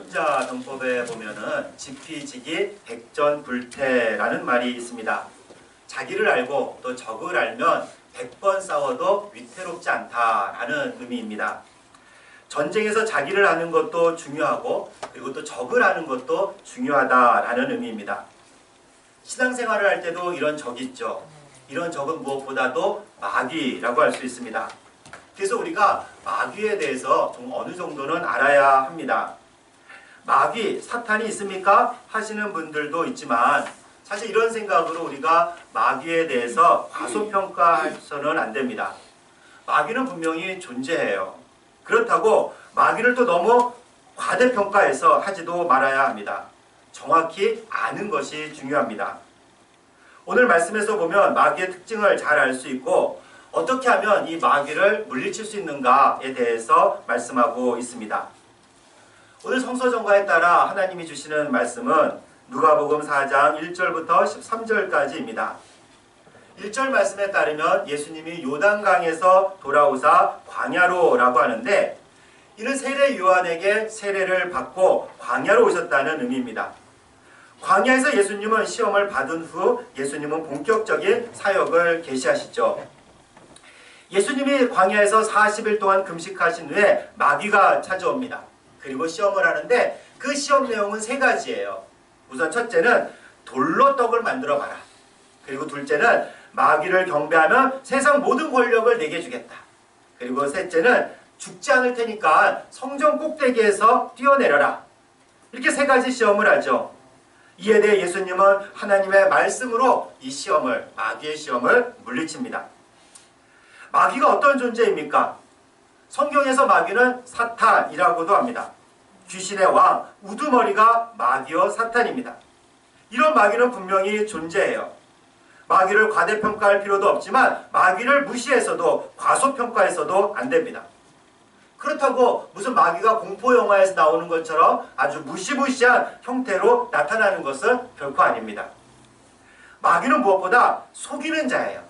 손자병법에 보면은 지피지기 백전불태라는 말이 있습니다. 자기를 알고 또 적을 알면 100번 싸워도 위태롭지 않다라는 의미입니다. 전쟁에서 자기를 아는 것도 중요하고 그리고 또 적을 아는 것도 중요하다라는 의미입니다. 신앙생활을 할 때도 이런 적이 있죠. 이런 적은 무엇보다도 마귀라고 할 수 있습니다. 그래서 우리가 마귀에 대해서 좀 어느 정도는 알아야 합니다. 마귀, 사탄이 있습니까? 하시는 분들도 있지만 사실 이런 생각으로 우리가 마귀에 대해서 과소평가해서는 안 됩니다. 마귀는 분명히 존재해요. 그렇다고 마귀를 또 너무 과대평가해서 하지도 말아야 합니다. 정확히 아는 것이 중요합니다. 오늘 말씀에서 보면 마귀의 특징을 잘 알 수 있고 어떻게 하면 이 마귀를 물리칠 수 있는가에 대해서 말씀하고 있습니다. 오늘 성서정과에 따라 하나님이 주시는 말씀은 누가복음 4장 1절부터 13절까지입니다. 1절 말씀에 따르면 예수님이 요단강에서 돌아오사 광야로라고 하는데 이는 세례 요한에게 세례를 받고 광야로 오셨다는 의미입니다. 광야에서 예수님은 시험을 받은 후 예수님은 본격적인 사역을 개시하시죠. 예수님이 광야에서 40일 동안 금식하신 후에 마귀가 찾아옵니다. 그리고 시험을 하는데 그 시험 내용은 세 가지예요. 우선 첫째는 돌로 떡을 만들어 봐라. 그리고 둘째는 마귀를 경배하면 세상 모든 권력을 내게 주겠다. 그리고 셋째는 죽지 않을 테니까 성전 꼭대기에서 뛰어내려라. 이렇게 세 가지 시험을 하죠. 이에 대해 예수님은 하나님의 말씀으로 이 시험을, 마귀의 시험을 물리칩니다. 마귀가 어떤 존재입니까? 성경에서 마귀는 사탄이라고도 합니다. 귀신의 왕, 우두머리가 마귀여 사탄입니다. 이런 마귀는 분명히 존재해요. 마귀를 과대평가할 필요도 없지만 마귀를 무시해서도 과소평가해서도 안 됩니다. 그렇다고 무슨 마귀가 공포영화에서 나오는 것처럼 아주 무시무시한 형태로 나타나는 것은 결코 아닙니다. 마귀는 무엇보다 속이는 자예요.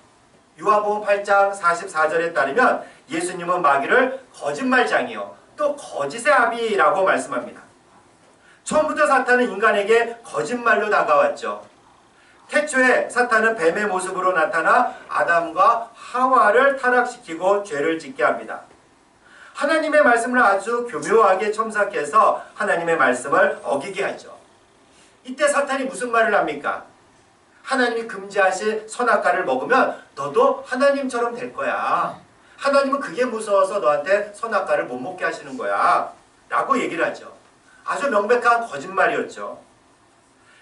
요한복음 8장 44절에 따르면 예수님은 마귀를 거짓말장이요 또 거짓의 아비라고 말씀합니다. 처음부터 사탄은 인간에게 거짓말로 다가왔죠. 태초에 사탄은 뱀의 모습으로 나타나 아담과 하와를 타락시키고 죄를 짓게 합니다. 하나님의 말씀을 아주 교묘하게 첨삭해서 하나님의 말씀을 어기게 하죠. 이때 사탄이 무슨 말을 합니까? 하나님이 금지하신 선악과를 먹으면 너도 하나님처럼 될 거야. 하나님은 그게 무서워서 너한테 선악과를 못 먹게 하시는 거야. 라고 얘기를 하죠. 아주 명백한 거짓말이었죠.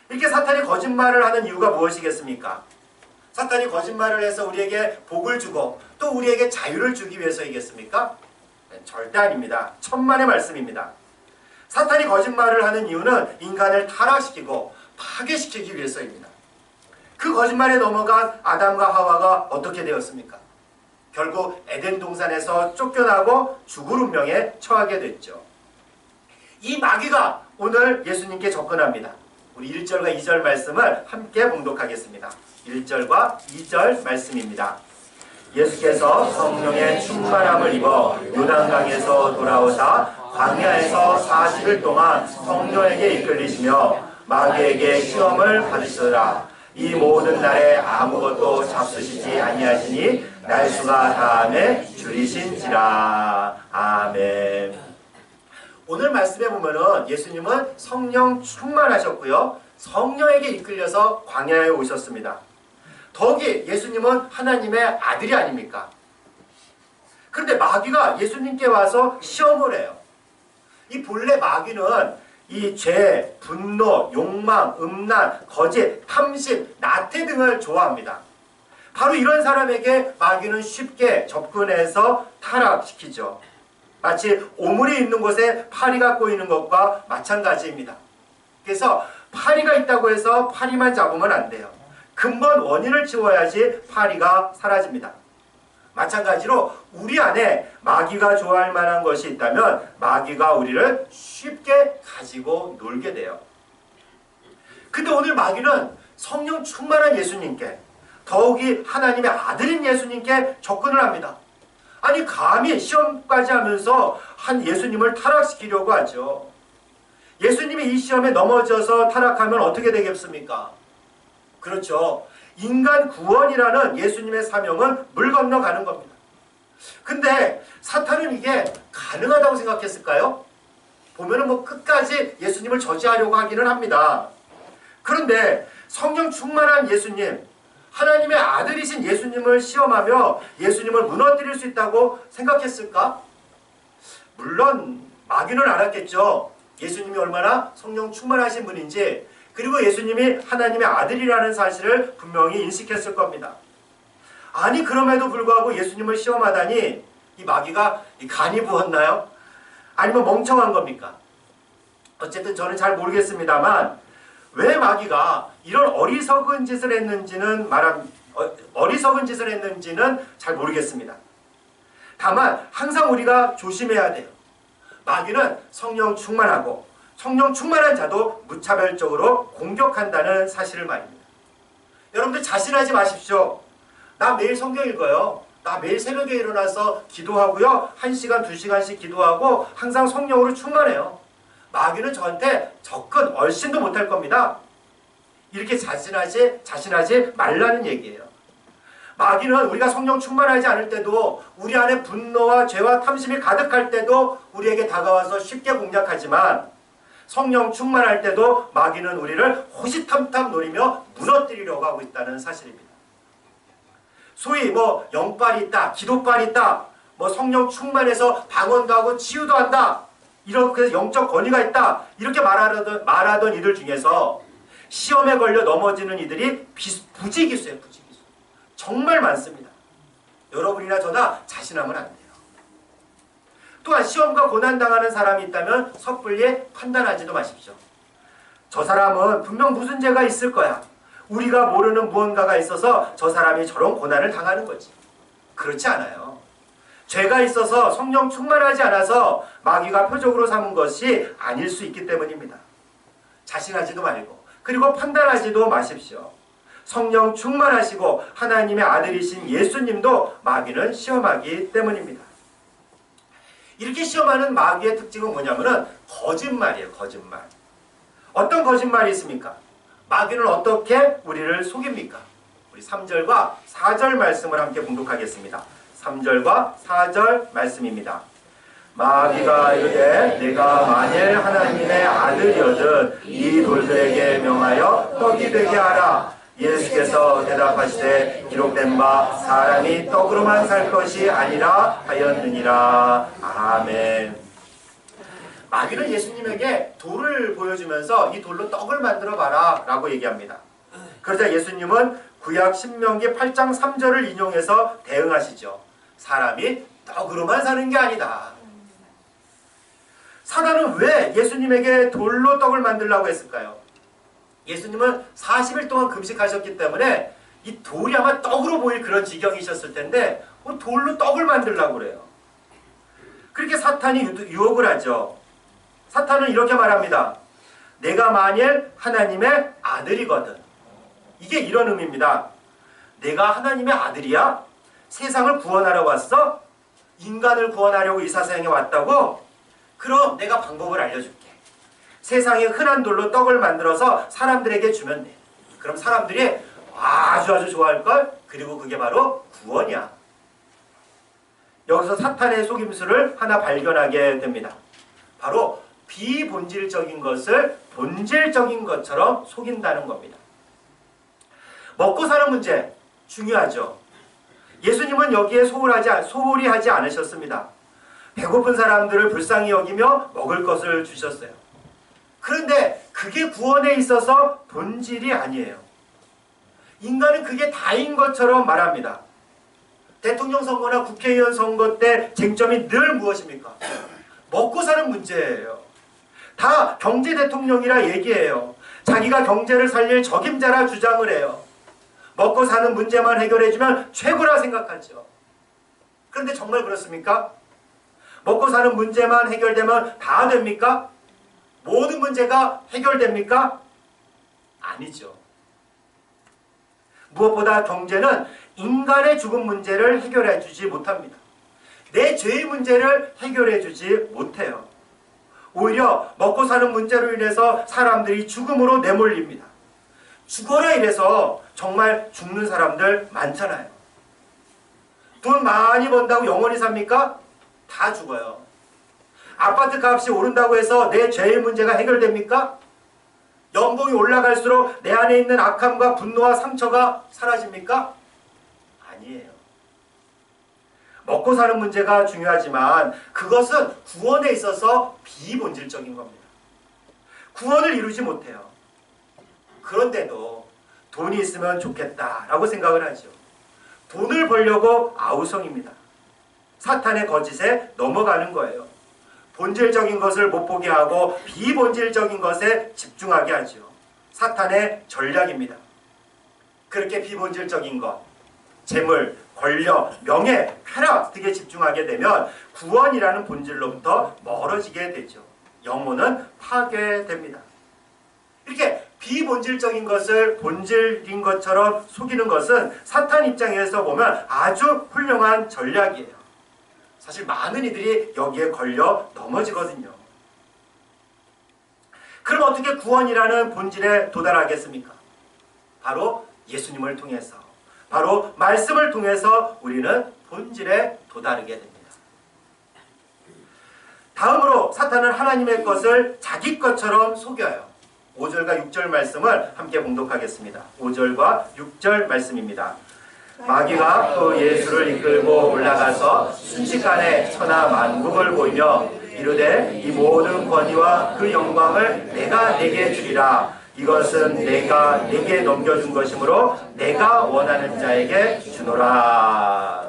이렇게 사탄이 거짓말을 하는 이유가 무엇이겠습니까? 사탄이 거짓말을 해서 우리에게 복을 주고 또 우리에게 자유를 주기 위해서이겠습니까? 네, 절대 아닙니다. 천만의 말씀입니다. 사탄이 거짓말을 하는 이유는 인간을 타락시키고 파괴시키기 위해서입니다. 그 거짓말에 넘어간 아담과 하와가 어떻게 되었습니까? 결국 에덴 동산에서 쫓겨나고 죽을 운명에 처하게 됐죠. 이 마귀가 오늘 예수님께 접근합니다. 우리 1절과 2절 말씀을 함께 봉독하겠습니다. 1절과 2절 말씀입니다. 예수께서 성령의 충만함을 입어 요단강에서 돌아오사 광야에서 40일 동안 성령에게 이끌리시며 마귀에게 시험을 받으시더라. 이 모든 날에 아무것도 잡수시지 아니하시니 날수가 다함에 줄이신지라. 아멘. 오늘 말씀에 보면은 예수님은 성령 충만하셨고요. 성령에게 이끌려서 광야에 오셨습니다. 더욱이 예수님은 하나님의 아들이 아닙니까? 그런데 마귀가 예수님께 와서 시험을 해요. 이 본래 마귀는 이 죄, 분노, 욕망, 음란, 거짓, 탐심, 나태 등을 좋아합니다. 바로 이런 사람에게 마귀는 쉽게 접근해서 타락시키죠. 마치 오물이 있는 곳에 파리가 꼬이는 것과 마찬가지입니다. 그래서 파리가 있다고 해서 파리만 잡으면 안 돼요. 근본 원인을 치워야지 파리가 사라집니다. 마찬가지로 우리 안에 마귀가 좋아할 만한 것이 있다면 마귀가 우리를 쉽게 가지고 놀게 돼요. 근데 오늘 마귀는 성령 충만한 예수님께, 더욱이 하나님의 아들인 예수님께 접근을 합니다. 아니 감히 시험까지 하면서 한 예수님을 타락시키려고 하죠. 예수님이 이 시험에 넘어져서 타락하면 어떻게 되겠습니까? 그렇죠. 인간 구원이라는 예수님의 사명은 물 건너가는 겁니다. 근데 사탄은 이게 가능하다고 생각했을까요? 보면은 뭐 끝까지 예수님을 저지하려고 하기는 합니다. 그런데 성령 충만한 예수님, 하나님의 아들이신 예수님을 시험하며 예수님을 무너뜨릴 수 있다고 생각했을까? 물론 마귀는 알았겠죠. 예수님이 얼마나 성령 충만하신 분인지, 그리고 예수님이 하나님의 아들이라는 사실을 분명히 인식했을 겁니다. 아니 그럼에도 불구하고 예수님을 시험하다니 이 마귀가 간이 부었나요? 아니면 멍청한 겁니까? 어쨌든 저는 잘 모르겠습니다만 왜 마귀가 이런 어리석은 짓을 했는지는 잘 모르겠습니다. 다만 항상 우리가 조심해야 돼요. 마귀는 성령 충만하고 성령 충만한 자도 무차별적으로 공격한다는 사실을 말입니다. 여러분들 자신하지 마십시오. 나 매일 성경 읽어요. 나 매일 새벽에 일어나서 기도하고요. 1시간, 2시간씩 기도하고 항상 성령으로 충만해요. 마귀는 저한테 접근 얼씬도 못할 겁니다. 이렇게 자신하지 말라는 얘기예요. 마귀는 우리가 성령 충만하지 않을 때도, 우리 안에 분노와 죄와 탐심이 가득할 때도 우리에게 다가와서 쉽게 공략하지만, 성령 충만할 때도 마귀는 우리를 호시탐탐 노리며 무너뜨리려고 하고 있다는 사실입니다. 소위 뭐 영빨이 있다, 기도빨이 있다, 뭐 성령 충만해서 방언도 하고 치유도 한다, 이렇게 영적 권위가 있다, 이렇게 말하던 이들 중에서 시험에 걸려 넘어지는 이들이 부지기수예요. 부지기수. 정말 많습니다. 여러분이나 저나 자신하면 안 돼요. 또한 시험과 고난당하는 사람이 있다면 섣불리 판단하지도 마십시오. 저 사람은 분명 무슨 죄가 있을 거야. 우리가 모르는 무언가가 있어서 저 사람이 저런 고난을 당하는 거지. 그렇지 않아요. 죄가 있어서 성령 충만하지 않아서 마귀가 표적으로 삼은 것이 아닐 수 있기 때문입니다. 자신하지도 말고, 그리고 판단하지도 마십시오. 성령 충만하시고 하나님의 아들이신 예수님도 마귀는 시험하기 때문입니다. 이렇게 시험하는 마귀의 특징은 뭐냐면은 거짓말이에요. 거짓말. 어떤 거짓말이 있습니까? 마귀는 어떻게 우리를 속입니까? 우리 3절과 4절 말씀을 함께 봉독하겠습니다. 3절과 4절 말씀입니다. 마귀가 이르되 내가 만일 하나님의 아들이거든 이 돌들에게 명하여 떡이 되게 하라. 예수께서 대답하시되 기록된 바 사람이 떡으로만 살 것이 아니라 하였느니라. 아멘. 마귀는 예수님에게 돌을 보여주면서 이 돌로 떡을 만들어 봐라 라고 얘기합니다. 그러자 예수님은 구약 신명기 8장 3절을 인용해서 대응하시죠. 사람이 떡으로만 사는 게 아니다. 사단은 왜 예수님에게 돌로 떡을 만들라고 했을까요? 예수님은 40일 동안 금식하셨기 때문에 이 돌이 아마 떡으로 보일 그런 지경이셨을 텐데 돌로 떡을 만들라고 그래요. 그렇게 사탄이 유혹을 하죠. 사탄은 이렇게 말합니다. 내가 만일 하나님의 아들이거든. 이게 이런 의미입니다. 내가 하나님의 아들이야? 세상을 구원하러 왔어? 인간을 구원하려고 이 세상에 왔다고? 그럼 내가 방법을 알려줄게. 세상에 흔한 돌로 떡을 만들어서 사람들에게 주면 돼. 그럼 사람들이 아주 좋아할걸? 그리고 그게 바로 구원이야. 여기서 사탄의 속임수를 하나 발견하게 됩니다. 바로 비본질적인 것을 본질적인 것처럼 속인다는 겁니다. 먹고 사는 문제 중요하죠. 예수님은 여기에 소홀히 하지 않으셨습니다. 배고픈 사람들을 불쌍히 여기며 먹을 것을 주셨어요. 그런데 그게 구원에 있어서 본질이 아니에요. 인간은 그게 다인 것처럼 말합니다. 대통령 선거나 국회의원 선거 때 쟁점이 늘 무엇입니까? 먹고 사는 문제예요. 다 경제 대통령이라 얘기해요. 자기가 경제를 살릴 적임자라 주장을 해요. 먹고 사는 문제만 해결해주면 최고라 생각하죠. 그런데 정말 그렇습니까? 먹고 사는 문제만 해결되면 다 됩니까? 모든 문제가 해결됩니까? 아니죠. 무엇보다 경제는 인간의 죽음 문제를 해결해 주지 못합니다. 내 죄의 문제를 해결해 주지 못해요. 오히려 먹고 사는 문제로 인해서 사람들이 죽음으로 내몰립니다. 죽어라 이래서 정말 죽는 사람들 많잖아요. 돈 많이 번다고 영원히 삽니까? 다 죽어요. 아파트 값이 오른다고 해서 내 죄의 문제가 해결됩니까? 연봉이 올라갈수록 내 안에 있는 악함과 분노와 상처가 사라집니까? 아니에요. 먹고 사는 문제가 중요하지만 그것은 구원에 있어서 비본질적인 겁니다. 구원을 이루지 못해요. 그런데도 돈이 있으면 좋겠다라고 생각을 하죠. 돈을 벌려고 아우성입니다. 사탄의 거짓에 넘어가는 거예요. 본질적인 것을 못 보게 하고 비본질적인 것에 집중하게 하죠. 사탄의 전략입니다. 그렇게 비본질적인 것, 재물, 권력, 명예, 쾌락 등에 집중하게 되면 구원이라는 본질로부터 멀어지게 되죠. 영혼은 파괴됩니다. 이렇게 비본질적인 것을 본질인 것처럼 속이는 것은 사탄 입장에서 보면 아주 훌륭한 전략이에요. 사실 많은 이들이 여기에 걸려 넘어지거든요. 그럼 어떻게 구원이라는 본질에 도달하겠습니까? 바로 예수님을 통해서, 바로 말씀을 통해서 우리는 본질에 도달하게 됩니다. 다음으로 사탄은 하나님의 것을 자기 것처럼 속여요. 5절과 6절 말씀을 함께 봉독하겠습니다. 5절과 6절 말씀입니다. 마귀가 그 예수를 이끌고 올라가서 순식간에 천하 만국을 보이며 이르되 이 모든 권위와 그 영광을 내가 네게 주리라. 이것은 내가 네게 넘겨준 것이므로 내가 원하는 자에게 주노라.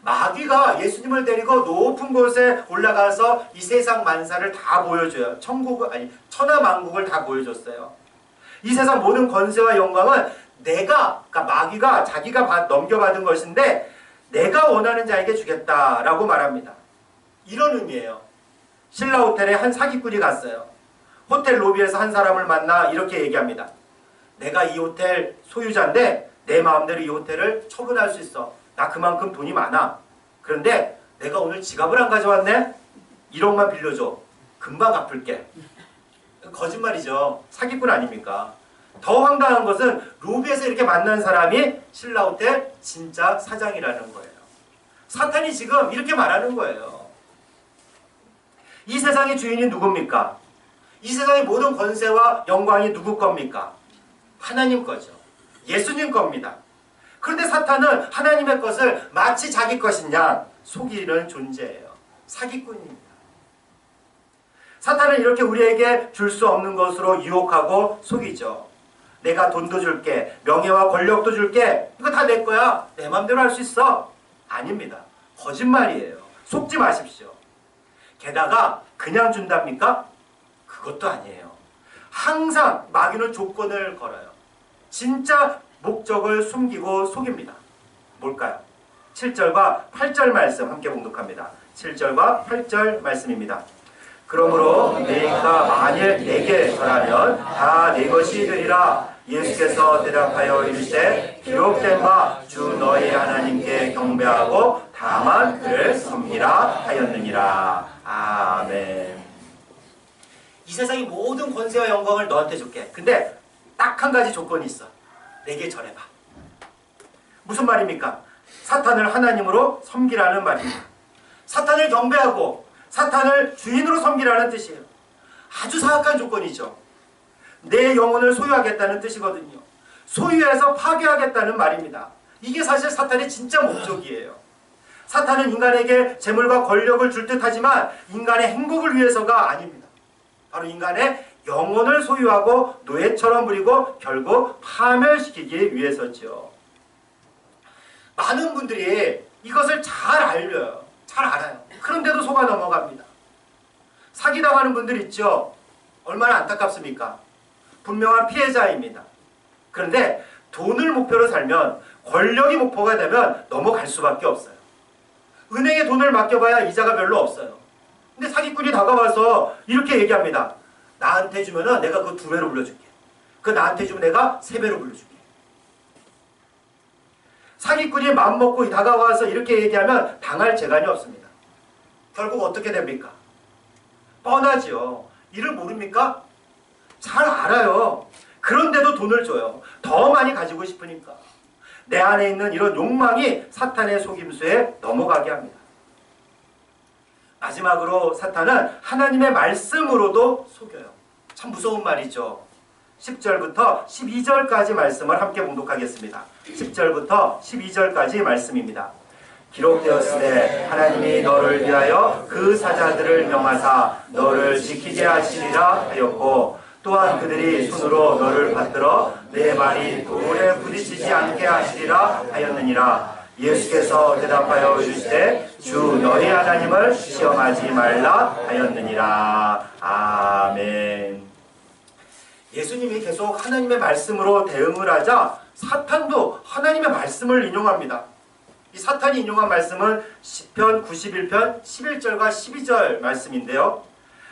마귀가 예수님을 데리고 높은 곳에 올라가서 이 세상 만사를 다 보여줘요. 천하 만국을 다 보여줬어요. 이 세상 모든 권세와 영광은 그러니까 마귀가 자기가 넘겨받은 것인데 내가 원하는 자에게 주겠다라고 말합니다. 이런 의미예요. 신라 호텔에 한 사기꾼이 갔어요. 호텔 로비에서 한 사람을 만나 이렇게 얘기합니다. 내가 이 호텔 소유자인데 내 마음대로 이 호텔을 처분할 수 있어. 나 그만큼 돈이 많아. 그런데 내가 오늘 지갑을 안 가져왔네? 1억만 빌려줘. 금방 갚을게. 거짓말이죠. 사기꾼 아닙니까? 더 황당한 것은 로비에서 이렇게 만난 사람이 신라호텔 진짜 사장이라는 거예요. 사탄이 지금 이렇게 말하는 거예요. 이 세상의 주인이 누굽니까? 이 세상의 모든 권세와 영광이 누구 겁니까? 하나님 거죠. 예수님 겁니다. 그런데 사탄은 하나님의 것을 마치 자기 것이냐 속이는 존재예요. 사기꾼입니다. 사탄은 이렇게 우리에게 줄 수 없는 것으로 유혹하고 속이죠. 내가 돈도 줄게, 명예와 권력도 줄게, 이거 다 내 거야, 내 맘대로 할 수 있어. 아닙니다. 거짓말이에요. 속지 마십시오. 게다가 그냥 준답니까? 그것도 아니에요. 항상 마귀는 조건을 걸어요. 진짜 목적을 숨기고 속입니다. 뭘까요? 7절과 8절 말씀 함께 봉독합니다. 7절과 8절 말씀입니다. 그러므로 내가 만일 내게 절하면 다 내 것이 되리라. 예수께서 대답하여 이르시되 기록된 바 주 너희 하나님께 경배하고 다만 그를 섬기라 하였느니라. 아멘. 이 세상의 모든 권세와 영광을 너한테 줄게. 근데 딱 한 가지 조건이 있어. 내게 절해봐. 무슨 말입니까? 사탄을 하나님으로 섬기라는 말입니다. 사탄을 경배하고 사탄을 주인으로 섬기라는 뜻이에요. 아주 사악한 조건이죠. 내 영혼을 소유하겠다는 뜻이거든요. 소유해서 파괴하겠다는 말입니다. 이게 사실 사탄의 진짜 목적이에요. 사탄은 인간에게 재물과 권력을 줄 듯하지만 인간의 행복을 위해서가 아닙니다. 바로 인간의 영혼을 소유하고 노예처럼 부리고 결국 파멸시키기 위해서죠. 많은 분들이 이것을 잘 알려요. 잘 알아요. 그런데도 속아 넘어갑니다. 사기당하는 분들 있죠. 얼마나 안타깝습니까? 분명한 피해자입니다. 그런데 돈을 목표로 살면, 권력이 목표가 되면 넘어갈 수밖에 없어요. 은행에 돈을 맡겨봐야 이자가 별로 없어요. 근데 사기꾼이 다가와서 이렇게 얘기합니다. 나한테 주면은 내가 그거 2배로 불려줄게. 그 나한테 주면 내가 3배로 불려줄게. 사기꾼이 맘먹고 다가와서 이렇게 얘기하면 당할 재간이 없습니다. 결국 어떻게 됩니까? 뻔하지요. 이를 모릅니까? 잘 알아요. 그런데도 돈을 줘요. 더 많이 가지고 싶으니까. 내 안에 있는 이런 욕망이 사탄의 속임수에 넘어가게 합니다. 마지막으로 사탄은 하나님의 말씀으로도 속여요. 참 무서운 말이죠. 10절부터 12절까지 말씀을 함께 봉독하겠습니다. 10절부터 12절까지 말씀입니다. 기록되었으되 하나님이 너를 위하여 그 사자들을 명하사 너를 지키게 하시리라 하였고 또한 그들이 손으로 너를 받들어 내 말이 돌에 부딪히지 않게 하시리라 하였느니라. 예수께서 대답하여 이르시되 주 너희 하나님을 시험하지 말라 하였느니라. 아멘. 예수님이 계속 하나님의 말씀으로 대응을 하자 사탄도 하나님의 말씀을 인용합니다. 이 사탄이 인용한 말씀은 시편 91편 11절과 12절 말씀인데요.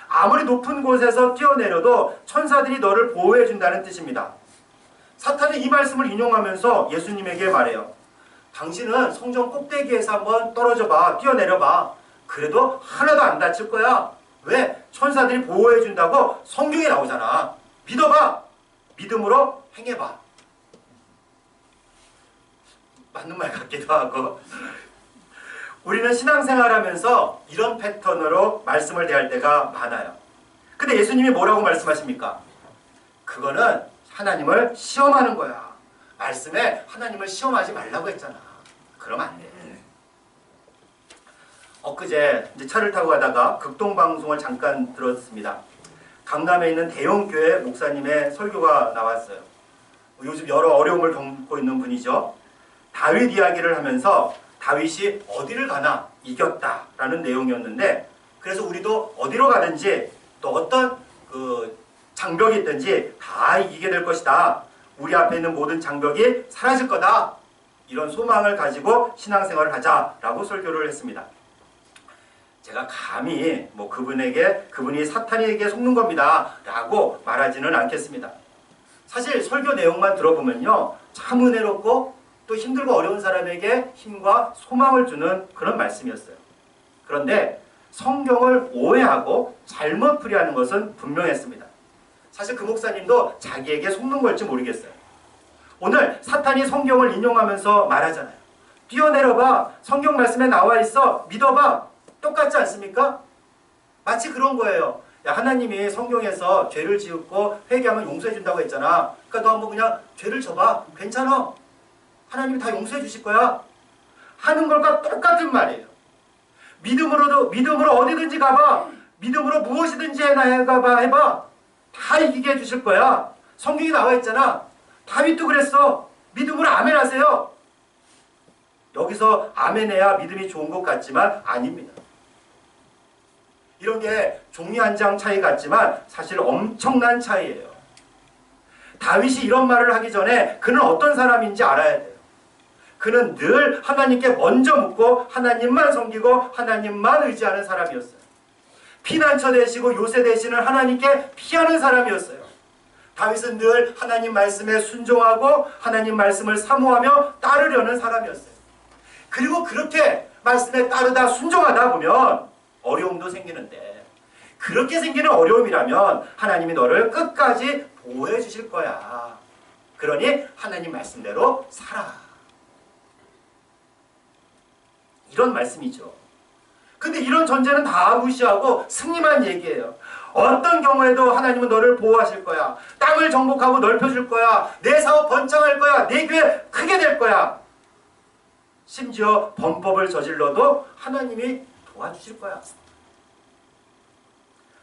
아무리 높은 곳에서 뛰어내려도 천사들이 너를 보호해 준다는 뜻입니다. 사탄은 이 말씀을 인용하면서 예수님에게 말해요. 당신은 성전 꼭대기에서 한번 떨어져 봐. 뛰어내려 봐. 그래도 하나도 안 다칠 거야. 왜? 천사들이 보호해 준다고 성경에 나오잖아. 믿어봐. 믿음으로 행해봐. 맞는 말 같기도 하고. 우리는 신앙생활하면서 이런 패턴으로 말씀을 대할 때가 많아요. 근데 예수님이 뭐라고 말씀하십니까? 그거는 하나님을 시험하는 거야. 말씀에 하나님을 시험하지 말라고 했잖아. 그러면 안 돼. 엊그제 이제 차를 타고 가다가 극동방송을 잠깐 들었습니다. 강남에 있는 대형교회 목사님의 설교가 나왔어요. 요즘 여러 어려움을 겪고 있는 분이죠. 다윗 이야기를 하면서 다윗이 어디를 가나 이겼다라는 내용이었는데, 그래서 우리도 어디로 가든지 또 어떤 장벽이 있든지 다 이기게 될 것이다. 우리 앞에 있는 모든 장벽이 사라질 거다. 이런 소망을 가지고 신앙생활을 하자라고 설교를 했습니다. 제가 감히 그분이 사탄에게 속는 겁니다 라고 말하지는 않겠습니다. 사실 설교 내용만 들어보면요, 참 은혜롭고 또 힘들고 어려운 사람에게 힘과 소망을 주는 그런 말씀이었어요. 그런데 성경을 오해하고 잘못 풀이하는 것은 분명했습니다. 사실 그 목사님도 자기에게 속는 걸지 모르겠어요. 오늘 사탄이 성경을 인용하면서 말하잖아요. 뛰어내려봐. 성경 말씀에 나와 있어. 믿어봐. 똑같지 않습니까? 마치 그런 거예요. 야, 하나님이 성경에서 죄를 지었고 회개하면 용서해 준다고 했잖아. 그러니까 너 한번 그냥 죄를 져봐. 괜찮아. 하나님이 다 용서해 주실 거야. 하는 것과 똑같은 말이에요. 믿음으로 어디든지 가봐. 믿음으로 무엇이든지 해봐. 다 이기게 해주실 거야. 성경이 나와 있잖아. 다윗도 그랬어. 믿음으로 아멘 하세요. 여기서 아멘 해야 믿음이 좋은 것 같지만 아닙니다. 이런 게 종이 한 장 차이 같지만 사실 엄청난 차이예요. 다윗이 이런 말을 하기 전에 그는 어떤 사람인지 알아야 돼요. 그는 늘 하나님께 먼저 묻고 하나님만 섬기고 하나님만 의지하는 사람이었어요. 피난처 되시고 요새 되시는 하나님께 피하는 사람이었어요. 다윗은 늘 하나님 말씀에 순종하고 하나님 말씀을 사모하며 따르려는 사람이었어요. 그리고 그렇게 말씀에 따르다 순종하다 보면 어려움도 생기는데, 그렇게 생기는 어려움이라면 하나님이 너를 끝까지 보호해 주실 거야. 그러니 하나님 말씀대로 살아. 이런 말씀이죠. 근데 이런 전제는 다 무시하고 승리만 얘기해요. 어떤 경우에도 하나님은 너를 보호하실 거야. 땅을 정복하고 넓혀줄 거야. 내 사업 번창할 거야. 내 교회 크게 될 거야. 심지어 범법을 저질러도 하나님이 도와주실 거야.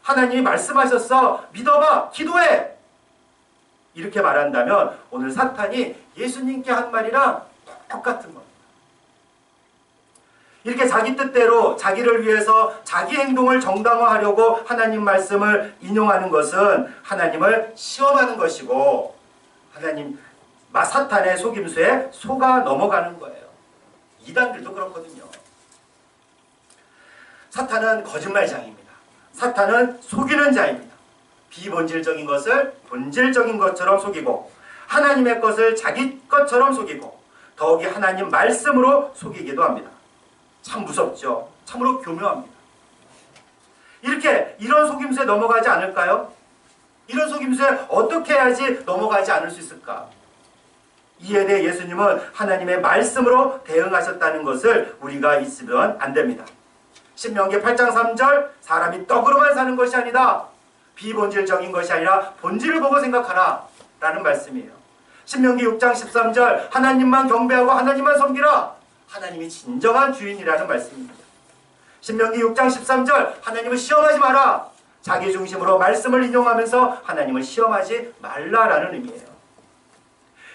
하나님이 말씀하셨어. 믿어봐. 기도해. 이렇게 말한다면 오늘 사탄이 예수님께 한 말이랑 똑같은 겁니다. 이렇게 자기 뜻대로 자기를 위해서 자기 행동을 정당화하려고 하나님 말씀을 인용하는 것은 하나님을 시험하는 것이고, 사탄의 속임수에 속아 넘어가는 거예요. 이단들도 그렇거든요. 사탄은 거짓말장입니다. 사탄은 속이는 자입니다. 비본질적인 것을 본질적인 것처럼 속이고, 하나님의 것을 자기 것처럼 속이고, 더욱이 하나님 말씀으로 속이기도 합니다. 참 무섭죠. 참으로 교묘합니다. 이렇게 어떻게 이런 속임수에 넘어가지 않을까요? 이런 속임수에 어떻게 해야지 넘어가지 않을 수 있을까? 이에 대해 예수님은 하나님의 말씀으로 대응하셨다는 것을 우리가 잊으면 안 됩니다. 신명기 8장 3절 사람이 떡으로만 사는 것이 아니다. 비본질적인 것이 아니라 본질을 보고 생각하라 라는 말씀이에요. 신명기 6장 13절 하나님만 경배하고 하나님만 섬기라. 하나님이 진정한 주인이라는 말씀입니다. 신명기 6장 13절 하나님을 시험하지 마라. 자기 중심으로 말씀을 인용하면서 하나님을 시험하지 말라라는 의미예요.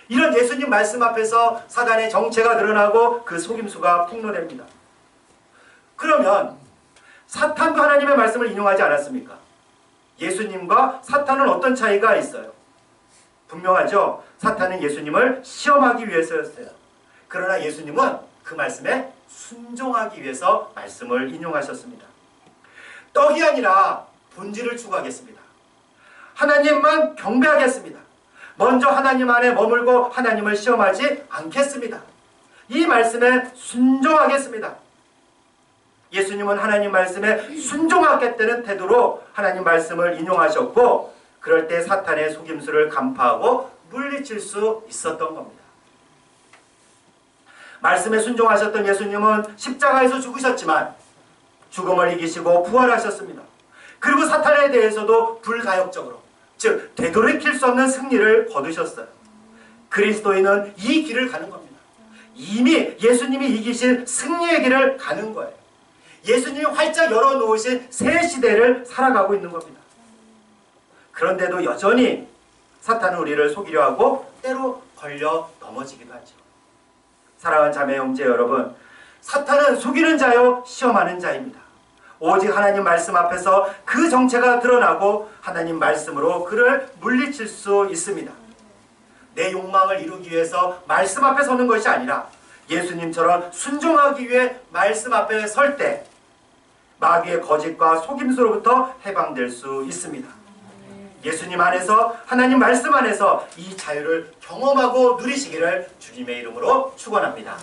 이런 예수님 말씀 앞에서 사단의 정체가 드러나고 그 속임수가 폭로됩니다. 그러면 사탄도 하나님의 말씀을 인용하지 않았습니까? 예수님과 사탄은 어떤 차이가 있어요? 분명하죠? 사탄은 예수님을 시험하기 위해서였어요. 그러나 예수님은 그 말씀에 순종하기 위해서 말씀을 인용하셨습니다. 떡이 아니라 본질을 추구하겠습니다. 하나님만 경배하겠습니다. 먼저 하나님 안에 머물고 하나님을 시험하지 않겠습니다. 이 말씀에 순종하겠습니다. 예수님은 하나님 말씀에 순종하겠다는 태도로 하나님 말씀을 인용하셨고 그럴 때 사탄의 속임수를 간파하고 물리칠 수 있었던 겁니다. 말씀에 순종하셨던 예수님은 십자가에서 죽으셨지만 죽음을 이기시고 부활하셨습니다. 그리고 사탄에 대해서도 불가역적으로 즉 되돌이킬 수 없는 승리를 거두셨어요. 그리스도인은 이 길을 가는 겁니다. 이미 예수님이 이기신 승리의 길을 가는 거예요. 예수님이 활짝 열어놓으신 새 시대를 살아가고 있는 겁니다. 그런데도 여전히 사탄은 우리를 속이려 하고 때로 걸려 넘어지기도 하죠. 사랑하는 자매 형제 여러분, 사탄은 속이는 자요 시험하는 자입니다. 오직 하나님 말씀 앞에서 그 정체가 드러나고 하나님 말씀으로 그를 물리칠 수 있습니다. 내 욕망을 이루기 위해서 말씀 앞에 서는 것이 아니라 예수님처럼 순종하기 위해 말씀 앞에 설 때 마귀의 거짓과 속임수로부터 해방될 수 있습니다. 예수님 안에서 하나님 말씀 안에서 이 자유를 경험하고 누리시기를 주님의 이름으로 축원합니다.